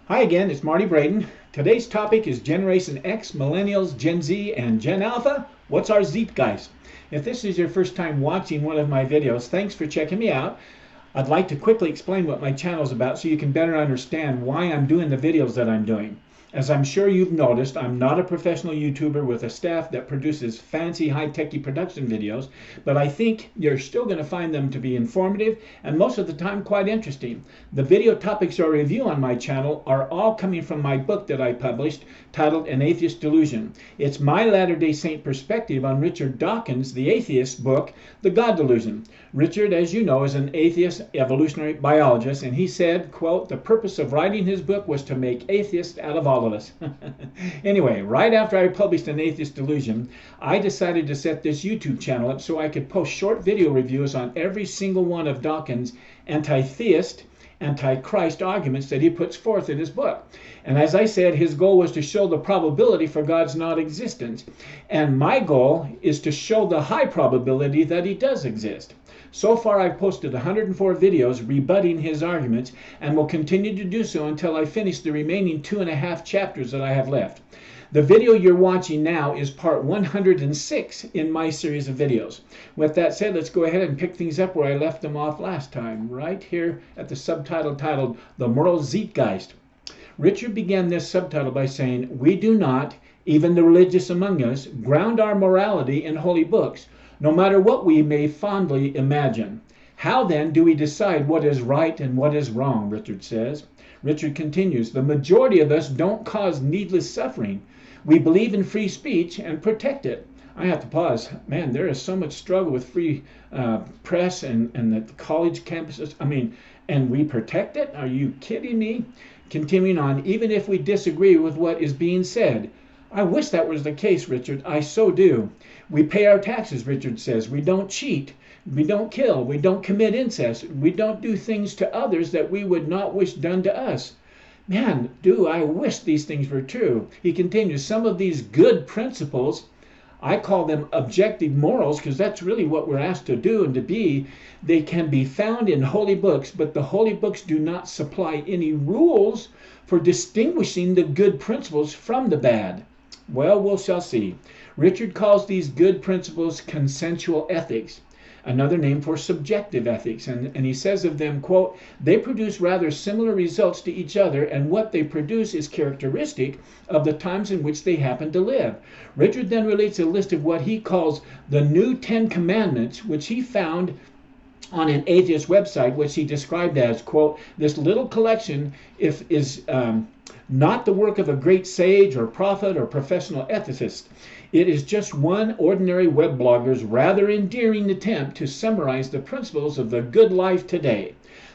Hi again, it's Marty Braden. Today's topic is Generation X, Millennials, Gen Z, and Gen Alpha. What's our Zeitgeist? If this is your first time watching one of my videos, thanks for checking me out. I'd like to quickly explain what my channel is about so you can better understand why I'm doing the videos that I'm doing. As I'm sure you've noticed, I'm not a professional YouTuber with a staff that produces fancy high-techy production videos, but I think you're still going to find them to be informative and most of the time quite interesting. The video topics or review on my channel are all coming from my book that I published titled An Atheist Delusion. It's my Latter-day Saint perspective on Richard Dawkins, the atheist book, The God Delusion. Richard, as you know, is an atheist evolutionary biologist, and he said, quote, "The purpose of writing his book was to make atheists out of all of us." Anyway, right after I published An Atheist Delusion, I decided to set this YouTube channel up so I could post short video reviews on every single one of Dawkins' anti-theist, anti-Christ arguments that he puts forth in his book. And as I said, his goal was to show the probability for God's non-existence. And my goal is to show the high probability that he does exist. So far, I've posted 104 videos rebutting his arguments and will continue to do so until I finish the remaining 2.5 chapters that I have left. The video you're watching now is part 106 in my series of videos. With that said, let's go ahead and pick things up where I left them off last time, right here at the subtitle titled The Moral Zeitgeist. Richard began this subtitle by saying, "We do not, even the religious among us, ground our morality in holy books, no matter what we may fondly imagine. How then do we decide what is right and what is wrong?" Richard says. Richard continues, "The majority of us don't cause needless suffering. We believe in free speech and protect it." I have to pause. Man, there is so much struggle with free press and the college campuses. And we protect it? Are you kidding me? Continuing on, "Even if we disagree with what is being said." I wish that was the case, Richard. I so do. "We pay our taxes," Richard says. "We don't cheat. We don't kill. We don't commit incest. We don't do things to others that we would not wish done to us." Man, do I wish these things were true. He continues, "Some of these good principles," I call them objective morals because that's really what we're asked to do and to be, "they can be found in holy books, but the holy books do not supply any rules for distinguishing the good principles from the bad." Well, we shall see. Richard calls these good principles consensual ethics, another name for subjective ethics, and he says of them, quote, "They produce rather similar results to each other, and what they produce is characteristic of the times in which they happen to live." Richard then relates a list of what he calls the new 10 commandments, which he found on an atheist website, which he described as, quote, "This little collection is not the work of a great sage or prophet or professional ethicist. It is just one ordinary web blogger's rather endearing attempt to summarize the principles of the good life today.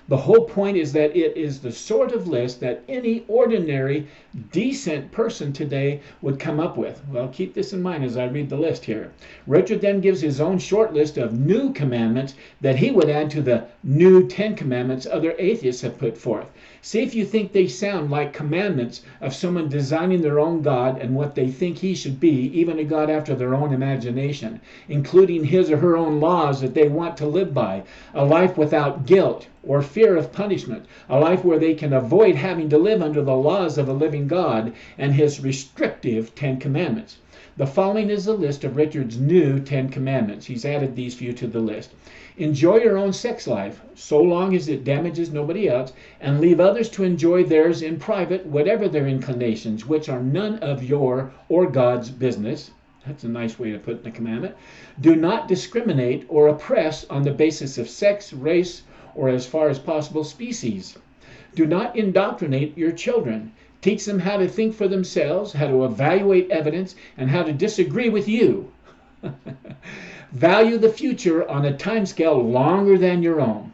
The whole point is that it is the sort of list that any ordinary, decent person today would come up with." Well, keep this in mind as I read the list here. Richard then gives his own short list of new commandments that he would add to the new 10 commandments other atheists have put forth. See if you think they sound like commandments of someone designing their own God and what they think he should be, even a God after their own imagination, including his or her own laws that they want to live by, a life without guilt or fear of punishment, a life where they can avoid having to live under the laws of a living God and his restrictive 10 commandments. The following is a list of Richard's new 10 commandments. He's added these few to the list. "Enjoy your own sex life, so long as it damages nobody else, and leave others to enjoy theirs in private, whatever their inclinations, which are none of your or God's business." That's a nice way to put the commandment. "Do not discriminate or oppress on the basis of sex, race, or as far as possible, species. Do not indoctrinate your children. Teach them how to think for themselves, how to evaluate evidence, and how to disagree with you. Value the future on a timescale longer than your own."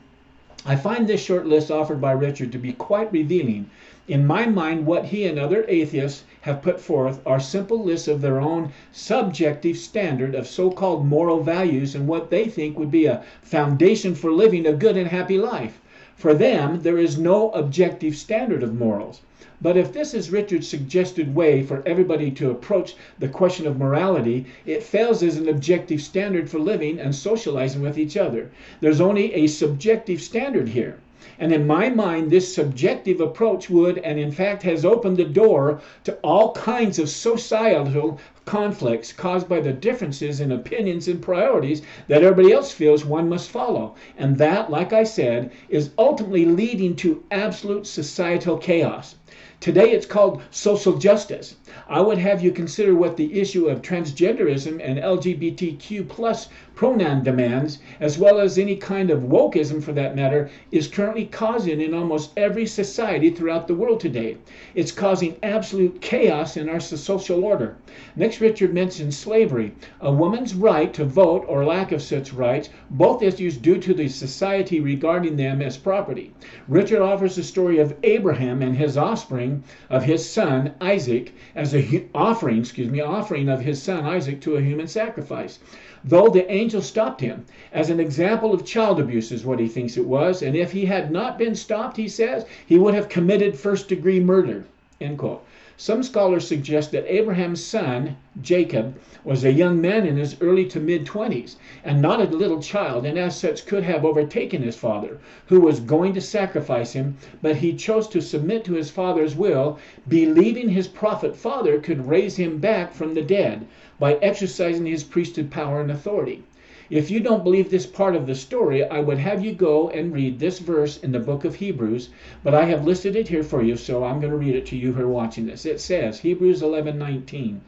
I find this short list offered by Richard to be quite revealing. In my mind, what he and other atheists have put forth are simple lists of their own subjective standard of so-called moral values and what they think would be a foundation for living a good and happy life. For them, there is no objective standard of morals. But if this is Richard's suggested way for everybody to approach the question of morality, it fails as an objective standard for living and socializing with each other. There's only a subjective standard here. And in my mind, this subjective approach would, and in fact has opened the door to all kinds of societal conflicts caused by the differences in opinions and priorities that everybody else feels one must follow. And that, like I said, is ultimately leading to absolute societal chaos. Today it's called social justice. I would have you consider what the issue of transgenderism and LGBTQ plus pronoun demands, as well as any kind of wokeism for that matter, is currently causing in almost every society throughout the world today. It's causing absolute chaos in our social order. Next, Richard mentions slavery, a woman's right to vote or lack of such rights, both issues due to the society regarding them as property. Richard offers the story of Abraham and his offspring of his son Isaac as a offering of his son Isaac to a human sacrifice. Though the angel stopped him, as an example of child abuse is what he thinks it was, and if he had not been stopped, he says, he would have committed first-degree murder, end quote. Some scholars suggest that Abraham's son, Jacob, was a young man in his early to mid-20s, and not a little child, and as such could have overtaken his father, who was going to sacrifice him, but he chose to submit to his father's will, believing his prophet father could raise him back from the dead by exercising his priesthood power and authority. If you don't believe this part of the story, I would have you go and read this verse in the book of Hebrews, but I have listed it here for you, so I'm going to read it to you who are watching this. It says, Hebrews 11:19,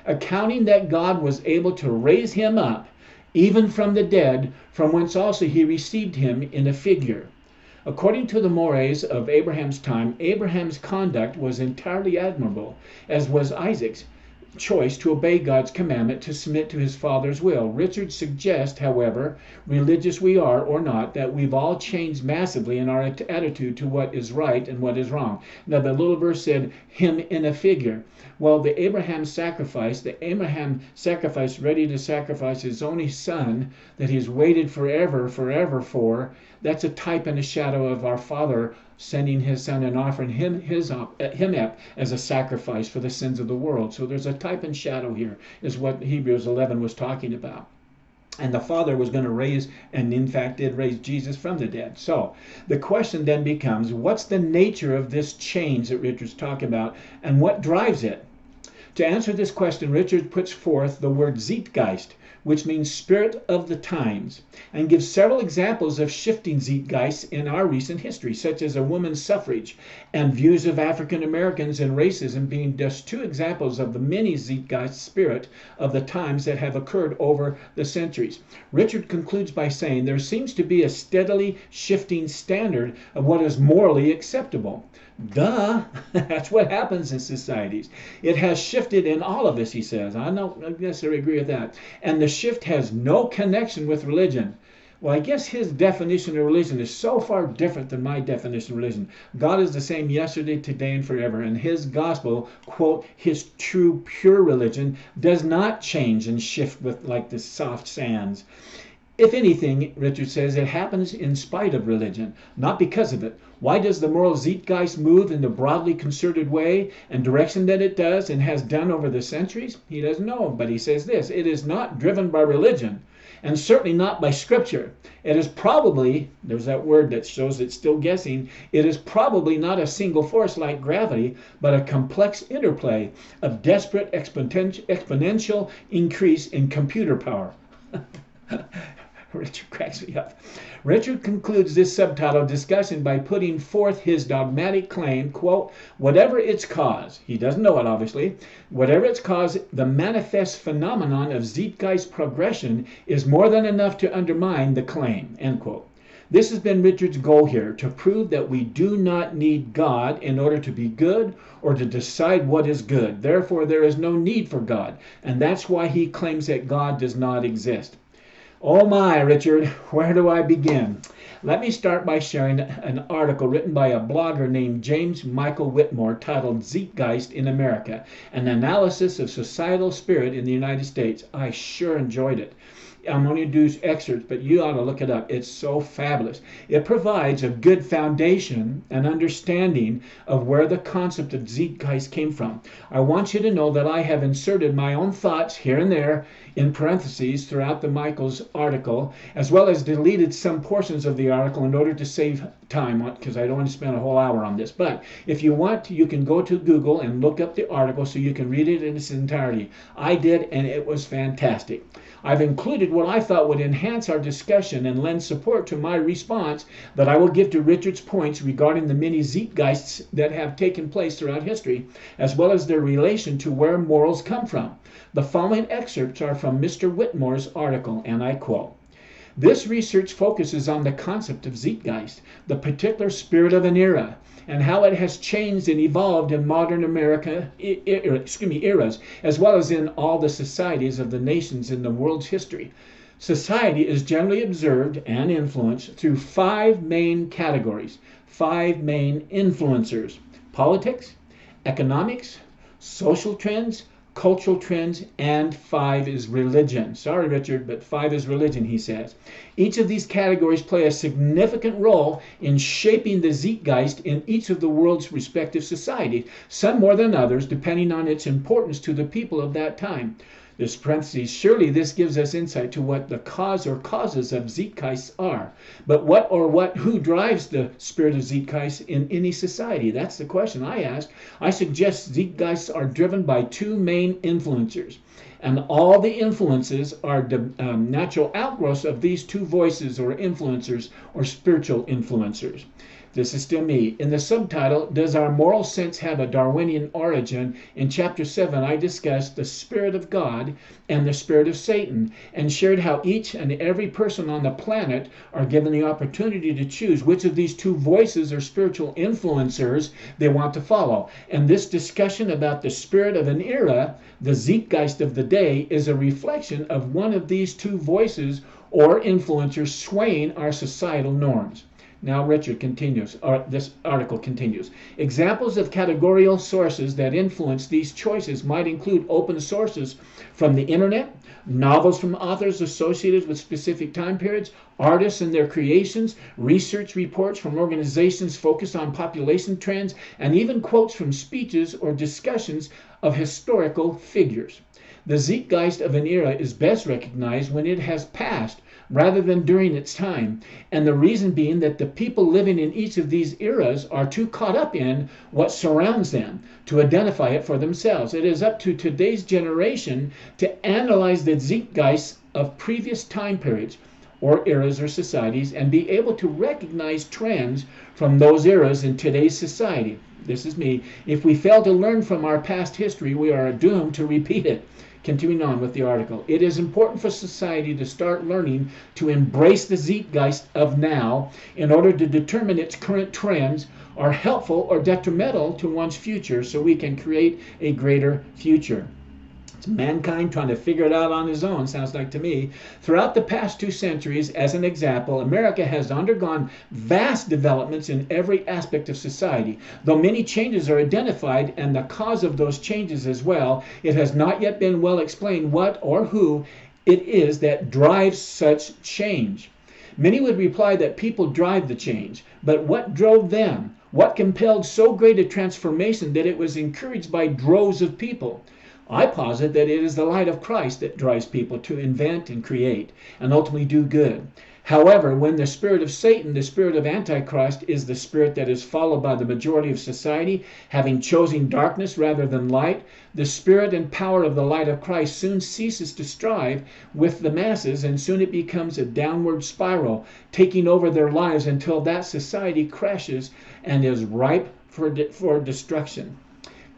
accounting that God was able to raise him up, even from the dead, from whence also he received him in a figure. According to the mores of Abraham's time, Abraham's conduct was entirely admirable, as was Isaac's choice to obey God's commandment to submit to his father's will. Richard suggests, however, religious we are or not, that we've all changed massively in our attitude to what is right and what is wrong. Now, the little verse said, him in a figure. Well, the Abraham sacrifice ready to sacrifice his only son that he's waited forever for, that's a type and a shadow of our Father sending his son and offering him up as a sacrifice for the sins of the world. So there's a type and shadow here, is what Hebrews 11 was talking about. And the Father was going to raise, and in fact did raise Jesus from the dead. So the question then becomes, what's the nature of this change that Richard's talking about, and what drives it? To answer this question, Richard puts forth the word Zeitgeist, which means spirit of the times, and gives several examples of shifting Zeitgeists in our recent history, such as a woman's suffrage and views of African Americans and racism being just two examples of the many Zeitgeist spirit of the times that have occurred over the centuries. Richard concludes by saying there seems to be a steadily shifting standard of what is morally acceptable. Duh, that's what happens in societies. It has shifted in all of us, he says. I don't necessarily agree with that. And the shift has no connection with religion. Well, I guess his definition of religion is so far different than my definition of religion. God is the same yesterday, today, and forever. And his gospel, quote, his true, pure religion, does not change and shift with like the soft sands. If anything, Richard says, it happens in spite of religion, not because of it. Why does the moral Zeitgeist move in the broadly concerted way and direction that it does and has done over the centuries? He doesn't know, but he says this, it is not driven by religion, and certainly not by scripture. It is probably, there's that word that shows it's still guessing, it is probably not a single force like gravity, but a complex interplay of desperate exponential increase in computer power. Richard cracks me up. Richard concludes this subtitle discussion by putting forth his dogmatic claim, quote, whatever its cause, he doesn't know it obviously, whatever its cause, the manifest phenomenon of Zeitgeist progression is more than enough to undermine the claim, end quote. This has been Richard's goal here, to prove that we do not need God in order to be good or to decide what is good. Therefore, there is no need for God, and that's why he claims that God does not exist. Oh my, Richard, where do I begin? Let me start by sharing an article written by a blogger named James Michael Whitmore titled Zeitgeist in America, an analysis of societal spirit in the United States. I sure enjoyed it. I'm going to do excerpts, but you ought to look it up. It's so fabulous. It provides a good foundation and understanding of where the concept of Zeitgeist came from. I want you to know that I have inserted my own thoughts here and there in parentheses throughout the Michael's article, as well as deleted some portions of the article in order to save time, because I don't want to spend a whole hour on this. But if you want, you can go to Google and look up the article so you can read it in its entirety. I did, and it was fantastic. I've included what I thought would enhance our discussion and lend support to my response that I will give to Richard's points regarding the many Zeitgeists that have taken place throughout history, as well as their relation to where morals come from. The following excerpts are from Mr. Whitmore's article, and I quote, "This research focuses on the concept of Zeitgeist, the particular spirit of an era, and how it has changed and evolved in modern America eras, as well as in all the societies of the nations in the world's history. Society is generally observed and influenced through 5 main categories, 5 main influencers: politics, economics, social trends, cultural trends, and 5 is religion." Sorry, Richard, but 5 is religion, he says. Each of these categories play a significant role in shaping the Zeitgeist in each of the world's respective societies, some more than others, depending on its importance to the people of that time. This parentheses, surely this gives us insight to what the cause or causes of Zeitgeists are. But who drives the spirit of Zeitgeist in any society? That's the question I ask. I suggest Zeitgeists are driven by 2 main influencers, and all the influences are the natural outgrowths of these 2 voices or influencers or spiritual influencers. This is still me. In the subtitle, Does Our Moral Sense Have a Darwinian Origin? In Chapter 7, I discussed the Spirit of God and the Spirit of Satan, and shared how each and every person on the planet are given the opportunity to choose which of these 2 voices or spiritual influencers they want to follow. And this discussion about the spirit of an era, the Zeitgeist of the day, is a reflection of one of these 2 voices or influencers swaying our societal norms. Now Richard continues, or this article continues. Examples of categorical sources that influence these choices might include open sources from the internet, novels from authors associated with specific time periods, artists and their creations, research reports from organizations focused on population trends, and even quotes from speeches or discussions of historical figures. The Zeitgeist of an era is best recognized when it has passed rather than during its time, and the reason being that the people living in each of these eras are too caught up in what surrounds them to identify it for themselves. It is up to today's generation to analyze the Zeitgeists of previous time periods or eras or societies and be able to recognize trends from those eras in today's society. This is me. If we fail to learn from our past history, we are doomed to repeat it. Continuing on with the article, it is important for society to start learning to embrace the Zeitgeist of now in order to determine its current trends are helpful or detrimental to one's future so we can create a greater future. It's mankind trying to figure it out on his own, sounds like to me. Throughout the past 2 centuries, as an example, America has undergone vast developments in every aspect of society. Though many changes are identified and the cause of those changes as well, it has not yet been well explained what or who it is that drives such change. Many would reply that people drive the change, but what drove them? What compelled so great a transformation that it was encouraged by droves of people? I posit that it is the light of Christ that drives people to invent and create and ultimately do good. However, when the spirit of Satan, the spirit of Antichrist, is the spirit that is followed by the majority of society, having chosen darkness rather than light, the spirit and power of the light of Christ soon ceases to strive with the masses, and soon it becomes a downward spiral, taking over their lives until that society crashes and is ripe for destruction.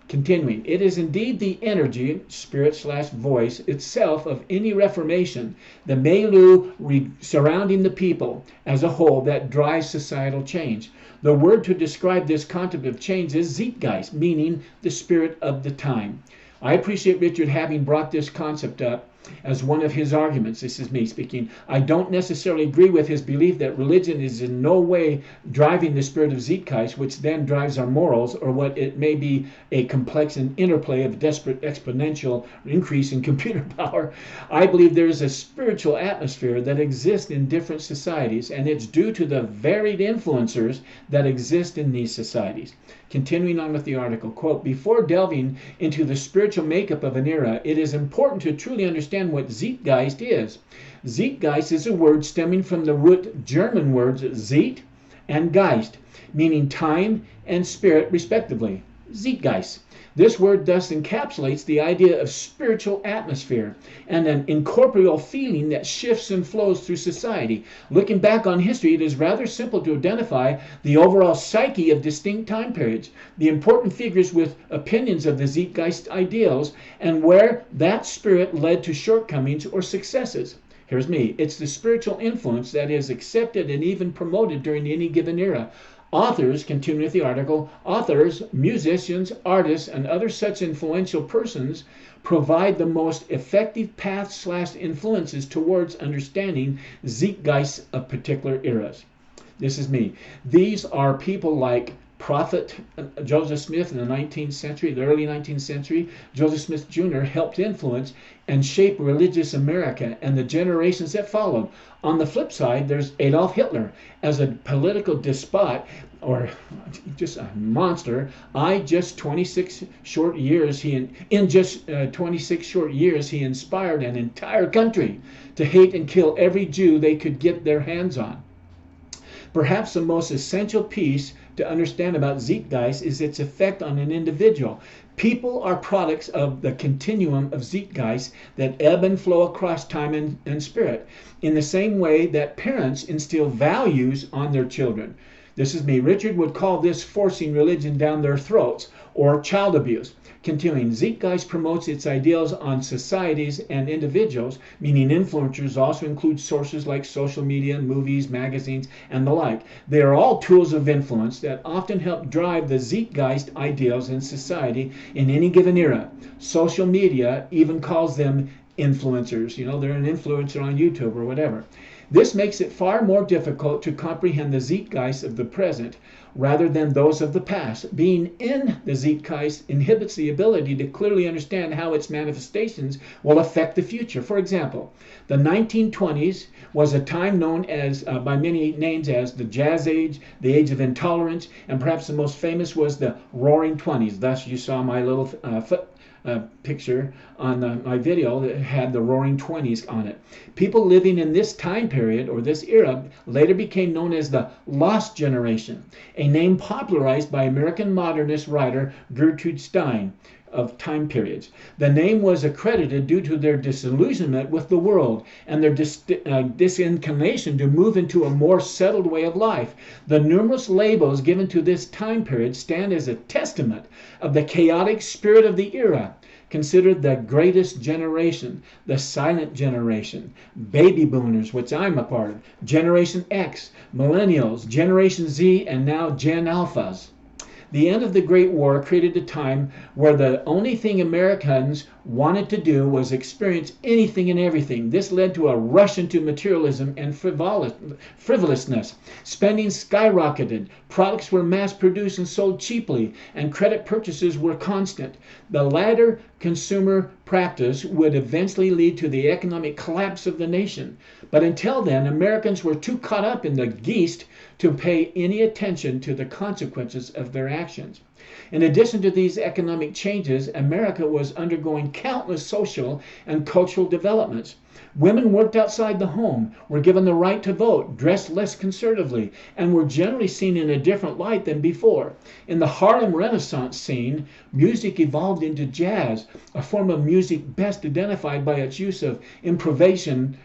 Continuing, it is indeed the energy, spirit/voice itself of any reformation, the milieu surrounding the people as a whole that drives societal change. The word to describe this concept of change is Zeitgeist, meaning the spirit of the time. I appreciate Richard having brought this concept up as one of his arguments. This is me speaking. I don't necessarily agree with his belief that religion is in no way driving the spirit of Zeitgeist, which then drives our morals, or what it may be a complex and interplay of desperate exponential increase in computer power. I believe there is a spiritual atmosphere that exists in different societies, and it's due to the varied influencers that exist in these societies. Continuing on with the article, quote, before delving into the spiritual makeup of an era, it is important to truly understand what Zeitgeist is. Zeitgeist is a word stemming from the root German words Zeit and Geist, meaning time and spirit respectively. Zeitgeist. This word thus encapsulates the idea of spiritual atmosphere and an incorporeal feeling that shifts and flows through society. Looking back on history, it is rather simple to identify the overall psyche of distinct time periods, the important figures with opinions of the Zeitgeist ideals, and where that spirit led to shortcomings or successes. Here's me. It's the spiritual influence that is accepted and even promoted during any given era. Authors, continue with the article, authors, musicians, artists, and other such influential persons provide the most effective paths/influences towards understanding Zeitgeists of particular eras. This is me. These are people like Prophet Joseph Smith in the 19th century, the early 19th century. Joseph Smith Jr. helped influence and shape religious America and the generations that followed. On the flip side, there's Adolf Hitler as a political despot, or just a monster. In just 26 short years, he inspired an entire country to hate and kill every Jew they could get their hands on. Perhaps the most essential piece to understand about Zeitgeist is its effect on an individual. People are products of the continuum of Zeitgeist that ebb and flow across time and spirit, in the same way that parents instill values on their children. This is me. Richard would call this forcing religion down their throats, or child abuse. Continuing, Zeitgeist promotes its ideals on societies and individuals, meaning influencers also include sources like social media, movies, magazines, and the like. They are all tools of influence that often help drive the Zeitgeist ideals in society in any given era. Social media even calls them influencers. You know, they're an influencer on YouTube or whatever. This makes it far more difficult to comprehend the Zeitgeist of the present rather than those of the past. Being in the Zeitgeist inhibits the ability to clearly understand how its manifestations will affect the future. For example, the 1920s was a time known as by many names as the Jazz Age, the Age of Intolerance, and perhaps the most famous was the Roaring Twenties. Thus, you saw my little picture on my video that had the Roaring Twenties on it. People living in this time period or this era later became known as the Lost Generation, a name popularized by American modernist writer Gertrude Stein of time periods. The name was accredited due to their disillusionment with the world and their disinclination to move into a more settled way of life. The numerous labels given to this time period stand as a testament of the chaotic spirit of the era. Considered the greatest generation, the silent generation, baby boomers, which I'm a part of, Generation X, Millennials, Generation Z, and now Gen Alphas. The end of the Great War created a time where the only thing Americans wanted to do was experience anything and everything. This led to a rush into materialism and frivolousness. Spending skyrocketed, products were mass-produced and sold cheaply, and credit purchases were constant. The latter consumer practice would eventually lead to the economic collapse of the nation. But until then, Americans were too caught up in the Geist to pay any attention to the consequences of their actions. In addition to these economic changes, America was undergoing countless social and cultural developments. Women worked outside the home, were given the right to vote, dressed less conservatively, and were generally seen in a different light than before. In the Harlem Renaissance scene, music evolved into jazz, a form of music best identified by its use of improvisation,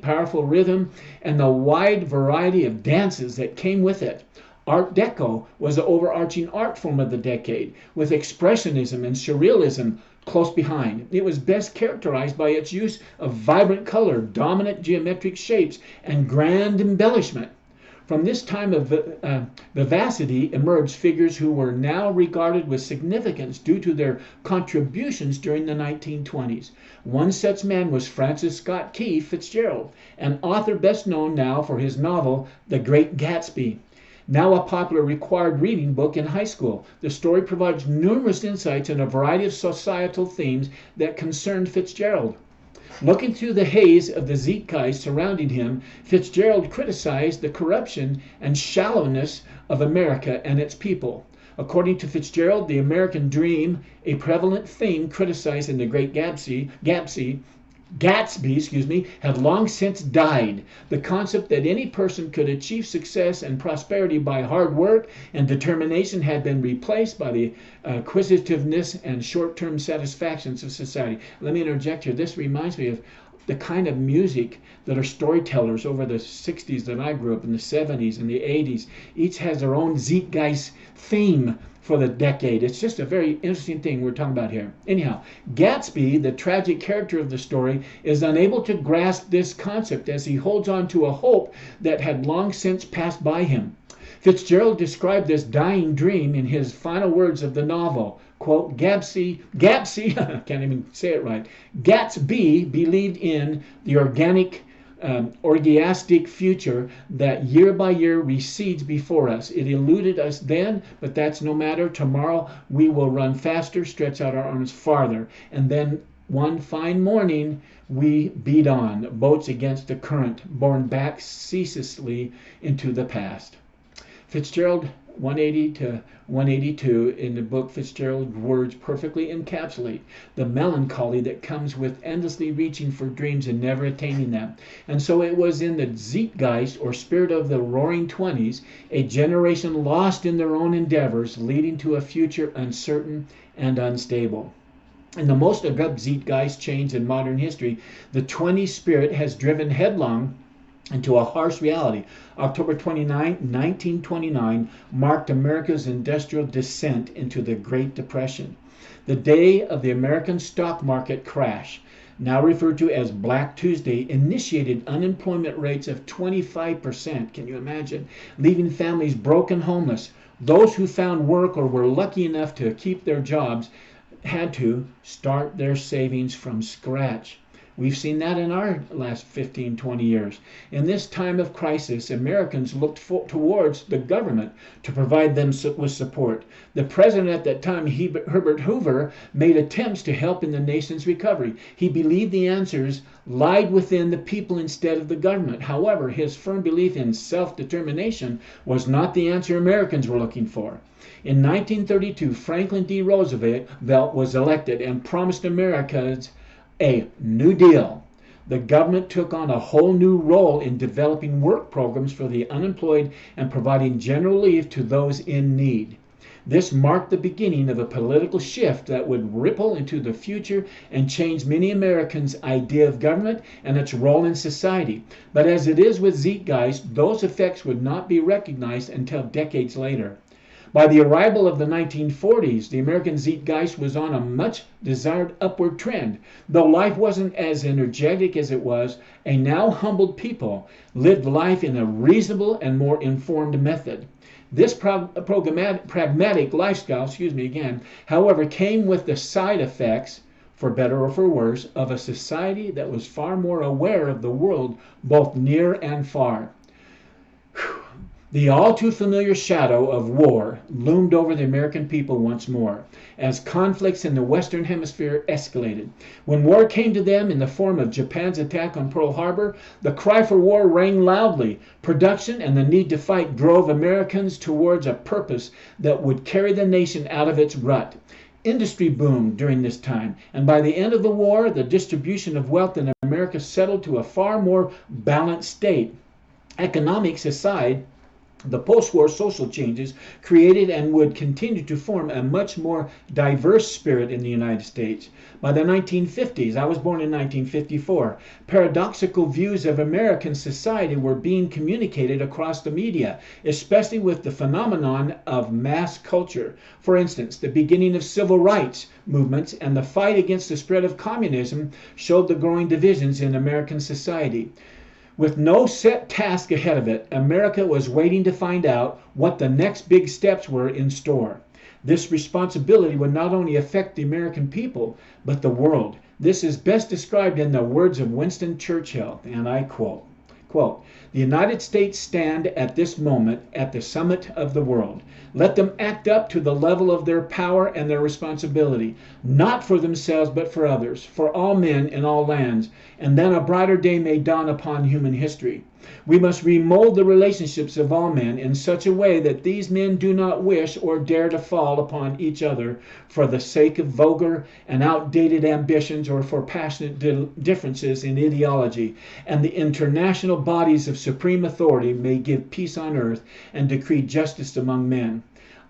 powerful rhythm, and the wide variety of dances that came with it. Art Deco was the overarching art form of the decade, with Expressionism and Surrealism close behind. It was best characterized by its use of vibrant color, dominant geometric shapes, and grand embellishment. From this time of vivacity emerged figures who were now regarded with significance due to their contributions during the 1920s. One such man was Francis Scott Key Fitzgerald, an author best known now for his novel The Great Gatsby. Now a popular required reading book in high school, the story provides numerous insights in a variety of societal themes that concerned Fitzgerald. Looking through the haze of the Zeitgeist surrounding him, Fitzgerald criticized the corruption and shallowness of America and its people. According to Fitzgerald, the American dream, a prevalent theme criticized in The Great Gatsby, had long since died. The concept that any person could achieve success and prosperity by hard work and determination had been replaced by the acquisitiveness and short-term satisfactions of society. Let me interject here. This reminds me of the kind of music that are storytellers over the 60s that I grew up in, the 70s and the 80s. Each has their own Zeitgeist theme for the decade. It's just a very interesting thing we're talking about here. Anyhow, Gatsby, the tragic character of the story, is unable to grasp this concept as he holds on to a hope that had long since passed by him. Fitzgerald described this dying dream in his final words of the novel. Quote, Gatsby, I can't even say it right. Gatsby believed in the orgiastic future that year by year recedes before us. It eluded us then, but that's no matter. Tomorrow we will run faster, stretch out our arms farther. And then one fine morning we beat on, boats against the current, borne back ceaselessly into the past. Fitzgerald 180 to 182 in the book, Fitzgerald's words perfectly encapsulate the melancholy that comes with endlessly reaching for dreams and never attaining them. And so it was in the Zeitgeist, or spirit of the roaring 20s, a generation lost in their own endeavors, leading to a future uncertain and unstable. In the most abrupt Zeitgeist change in modern history, the 20s spirit has driven headlong into a harsh reality. October 29, 1929 marked America's industrial descent into the Great Depression. The day of the American stock market crash, now referred to as Black Tuesday, initiated unemployment rates of 25%. Can you imagine? Leaving families broke and homeless. Those who found work or were lucky enough to keep their jobs had to start their savings from scratch. We've seen that in our last 15, 20 years. In this time of crisis, Americans looked towards the government to provide them with support. The president at that time, Herbert Hoover, made attempts to help in the nation's recovery. He believed the answers lied within the people instead of the government. However, his firm belief in self-determination was not the answer Americans were looking for. In 1932, Franklin D. Roosevelt was elected and promised Americans a New Deal. The government took on a whole new role in developing work programs for the unemployed and providing general leave to those in need. This marked the beginning of a political shift that would ripple into the future and change many Americans' idea of government and its role in society. But as it is with Zeitgeist, those effects would not be recognized until decades later. By the arrival of the 1940s, the American Zeitgeist was on a much desired upward trend. Though life wasn't as energetic as it was, a now humbled people lived life in a reasonable and more informed method. This pragmatic lifestyle, however, came with the side effects, for better or for worse, of a society that was far more aware of the world, both near and far. The all too familiar shadow of war loomed over the American people once more, as conflicts in the Western Hemisphere escalated. When war came to them in the form of Japan's attack on Pearl Harbor, the cry for war rang loudly. Production and the need to fight drove Americans towards a purpose that would carry the nation out of its rut. Industry boomed during this time, and by the end of the war, the distribution of wealth in America settled to a far more balanced state. Economics aside, the post-war social changes created and would continue to form a much more diverse spirit in the United States. By the 1950s, I was born in 1954, paradoxical views of American society were being communicated across the media, especially with the phenomenon of mass culture. For instance, the beginning of civil rights movements and the fight against the spread of communism showed the growing divisions in American society. With no set task ahead of it, America was waiting to find out what the next big steps were in store. This responsibility would not only affect the American people, but the world. This is best described in the words of Winston Churchill, and I quote, "The United States stand at this moment at the summit of the world. Let them act up to the level of their power and their responsibility, not for themselves but for others, for all men in all lands, and then a brighter day may dawn upon human history. We must remold the relationships of all men in such a way that these men do not wish or dare to fall upon each other for the sake of vulgar and outdated ambitions or for passionate differences in ideology, and the international bodies of supreme authority may give peace on earth and decree justice among men.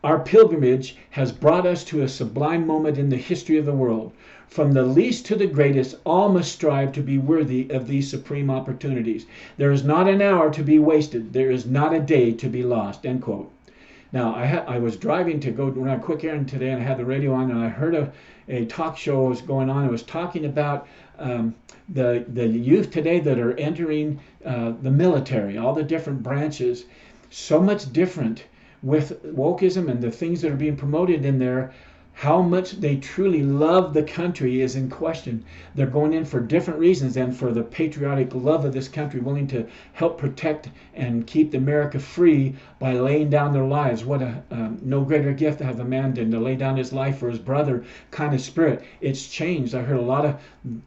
Our pilgrimage has brought us to a sublime moment in the history of the world. From the least to the greatest, all must strive to be worthy of these supreme opportunities. There is not an hour to be wasted. There is not a day to be lost." End quote. Now, I was driving to go run a quick errand today, and I had the radio on, and I heard a talk show was going on. It was talking about the youth today that are entering the military, all the different branches. So much different with wokeism and the things that are being promoted in there. How much they truly love the country is in question. They're going in for different reasons than for the patriotic love of this country, willing to help protect and keep America free by laying down their lives. What no greater gift to have a man than to lay down his life for his brother kind of spirit. It's changed. I heard a lot of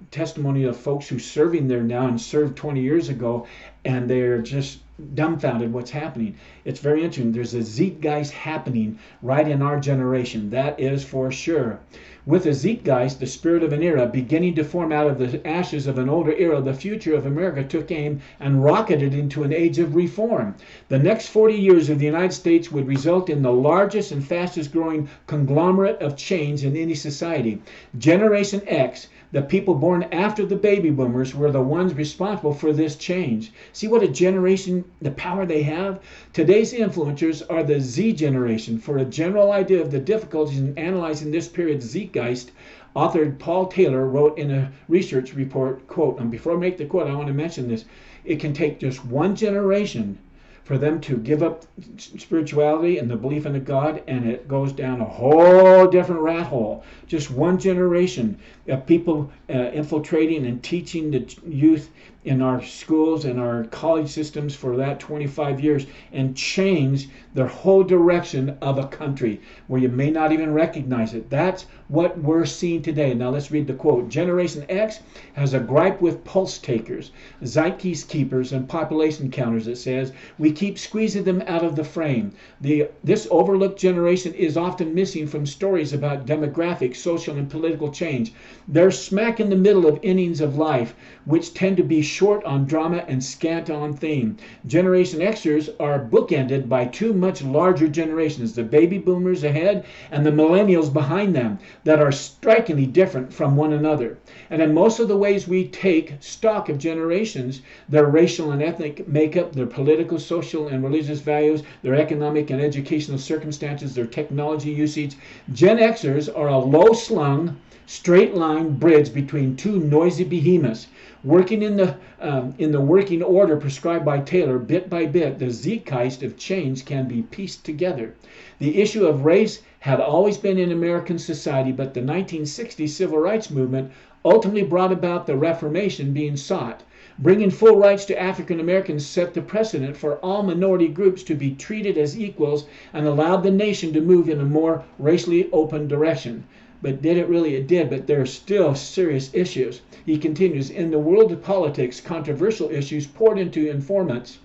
testimony of folks who are serving there now and served 20 years ago, and they're just dumbfounded what's happening. It's very interesting. There's a Zeitgeist happening right in our generation. That is for sure. With a Zeitgeist, the spirit of an era, beginning to form out of the ashes of an older era, the future of America took aim and rocketed into an age of reform. The next 40 years of the United States would result in the largest and fastest growing conglomerate of change in any society. Generation X, the people born after the baby boomers, were the ones responsible for this change. See what a generation, the power they have? Today's influencers are the Z generation. For a general idea of the difficulties in analyzing this period's Zeitgeist, author Paul Taylor wrote in a research report, quote, and before I make the quote, I want to mention this, it can take just one generation for them to give up spirituality and the belief in a God, and it goes down a whole different rat hole. Just one generation of people infiltrating and teaching the youth in our schools and our college systems for that 25 years and change the whole direction of a country where you may not even recognize it. That's what we're seeing today. Now let's read the quote. Generation X has a gripe with pulse takers, Zeitgeist keepers, and population counters. It says, we keep squeezing them out of the frame. This overlooked generation is often missing from stories about demographic, social, and political change. They're smack in the middle of innings of life, which tend to be short on drama and scant on theme. Generation Xers are bookended by two much larger generations, the baby boomers ahead and the millennials behind them, that are strikingly different from one another. And in most of the ways we take stock of generations, their racial and ethnic makeup, their political, social, and religious values, their economic and educational circumstances, their technology usage, Gen Xers are a low-slung, straight-line bridge between two noisy behemoths. Working in the working order prescribed by Taylor, bit by bit, the Zeitgeist of change can be pieced together. The issue of race had always been in American society, but the 1960s civil rights movement ultimately brought about the Reformation being sought. Bringing full rights to African Americans set the precedent for all minority groups to be treated as equals and allowed the nation to move in a more racially open direction. But did it really? It did, but there are still serious issues. He continues, in the world of politics, controversial issues poured into informants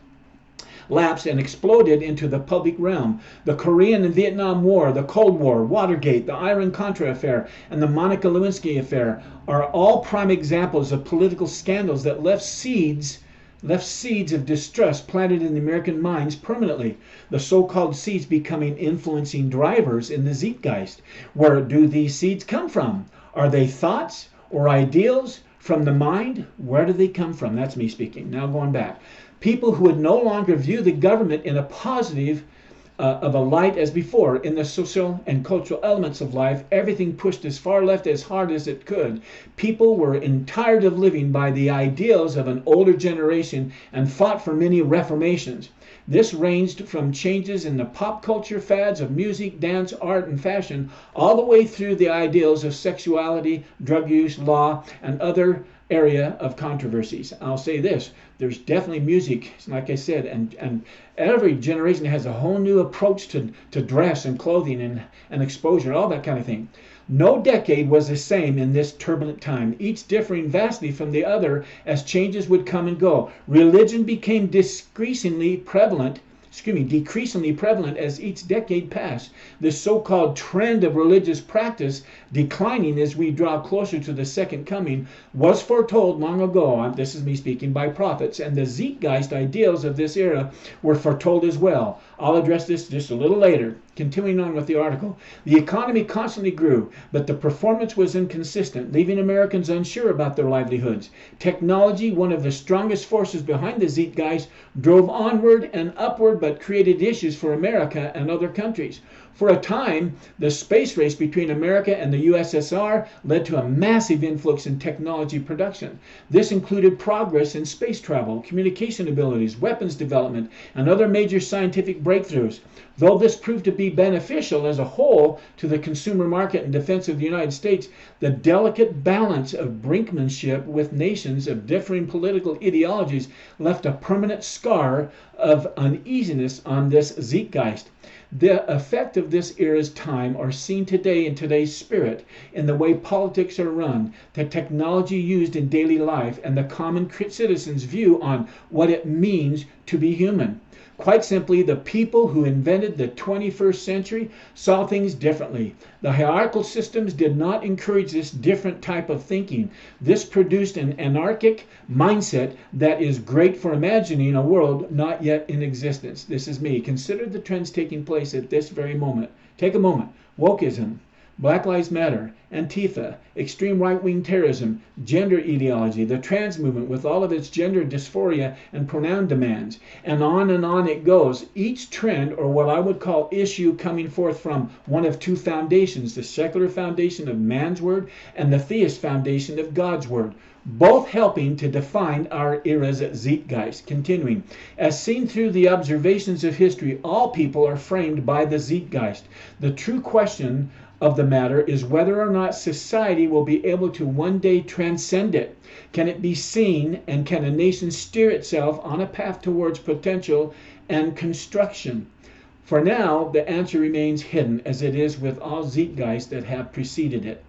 lapsed and exploded into the public realm. The Korean and Vietnam War, the Cold War, Watergate, the Iran-Contra affair, and the Monica Lewinsky affair are all prime examples of political scandals that left seeds of distrust planted in the American minds permanently. The so-called seeds becoming influencing drivers in the Zeitgeist. Where do these seeds come from? Are they thoughts or ideals from the mind? Where do they come from? That's me speaking. Now going back. People who would no longer view the government in a positive of a light as before. In the social and cultural elements of life, everything pushed as far left as hard as it could. People were tired of living by the ideals of an older generation and fought for many reformations. This ranged from changes in the pop culture fads of music, dance, art, and fashion, all the way through the ideals of sexuality, drug use, law, and other area of controversies. I'll say this, there's definitely music, like I said, and every generation has a whole new approach to dress and clothing and exposure, all that kind of thing. No decade was the same in this turbulent time, each differing vastly from the other as changes would come and go. Religion became decreasingly prevalent as each decade passed. This so-called trend of religious practice declining as we draw closer to the second coming was foretold long ago, this is me speaking, by prophets, and the Zeitgeist ideals of this era were foretold as well. I'll address this just a little later. Continuing on with the article, the economy constantly grew, but the performance was inconsistent, leaving Americans unsure about their livelihoods. Technology, one of the strongest forces behind the Zeitgeist, drove onward and upward, but created issues for America and other countries. For a time, the space race between America and the USSR led to a massive influx in technology production. This included progress in space travel, communication abilities, weapons development, and other major scientific breakthroughs. Though this proved to be beneficial as a whole to the consumer market and defense of the United States, the delicate balance of brinkmanship with nations of differing political ideologies left a permanent scar of uneasiness on this Zeitgeist. The effect of this era's time are seen today in today's spirit, in the way politics are run, the technology used in daily life, and the common citizen's view on what it means to be human. Quite simply, the people who invented the 21st century saw things differently. The hierarchical systems did not encourage this different type of thinking. This produced an anarchic mindset that is great for imagining a world not yet in existence. This is me. Consider the trends taking place at this very moment. Take a moment. Wokeism, Black Lives Matter, Antifa, extreme right-wing terrorism, gender ideology, the trans movement with all of its gender dysphoria and pronoun demands, and on it goes. Each trend, or what I would call issue, coming forth from one of two foundations, the secular foundation of man's word and the theist foundation of God's word, both helping to define our era's Zeitgeist. Continuing, as seen through the observations of history, all people are framed by the Zeitgeist. The true question of the matter is whether or not society will be able to one day transcend it. Can it be seen, and can a nation steer itself on a path towards potential and construction? For now, the answer remains hidden, as it is with all Zeitgeists that have preceded it.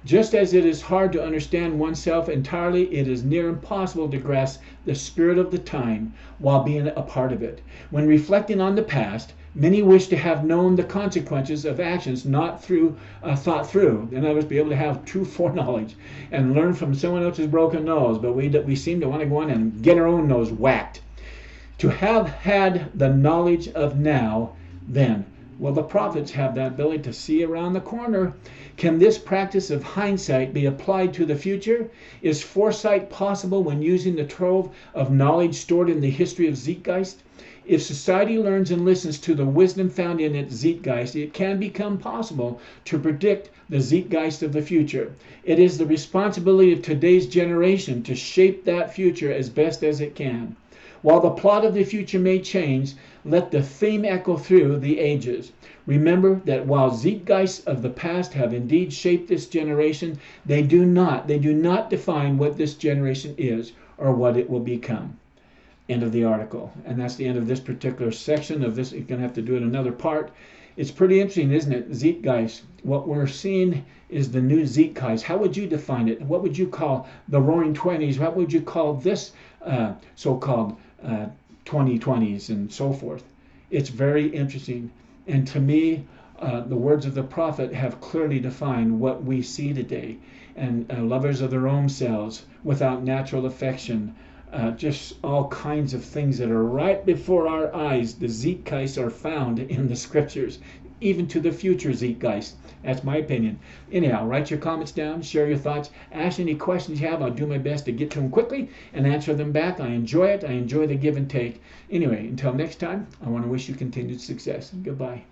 Just as it is hard to understand oneself entirely, it is near impossible to grasp the spirit of the time while being a part of it. When reflecting on the past, many wish to have known the consequences of actions not thought through. In other words, be able to have true foreknowledge and learn from someone else's broken nose, but we seem to want to go on and get our own nose whacked. To have had the knowledge of now, then. Well, the prophets have that ability to see around the corner. Can this practice of hindsight be applied to the future? Is foresight possible when using the trove of knowledge stored in the history of Zeitgeist? If society learns and listens to the wisdom found in its Zeitgeist, it can become possible to predict the Zeitgeist of the future. It is the responsibility of today's generation to shape that future as best as it can. While the plot of the future may change, let the theme echo through the ages. Remember that while Zeitgeists of the past have indeed shaped this generation, they do not define what this generation is or what it will become. End of the article. And that's the end of this particular section of this. You're going to have to do it another part. It's pretty interesting, isn't it? Zeitgeist. What we're seeing is the new Zeitgeist. How would you define it? What would you call the Roaring Twenties? What would you call this so-called 2020s and so forth? It's very interesting. And to me, the words of the prophet have clearly defined what we see today. And lovers of their own selves, without natural affection, just all kinds of things that are right before our eyes. The Zeitgeists are found in the scriptures. even to the future Zeitgeist. That's my opinion. Anyhow, write your comments down, share your thoughts, ask any questions you have. I'll do my best to get to them quickly and answer them back. I enjoy it. I enjoy the give and take. Anyway, until next time, I want to wish you continued success. Goodbye.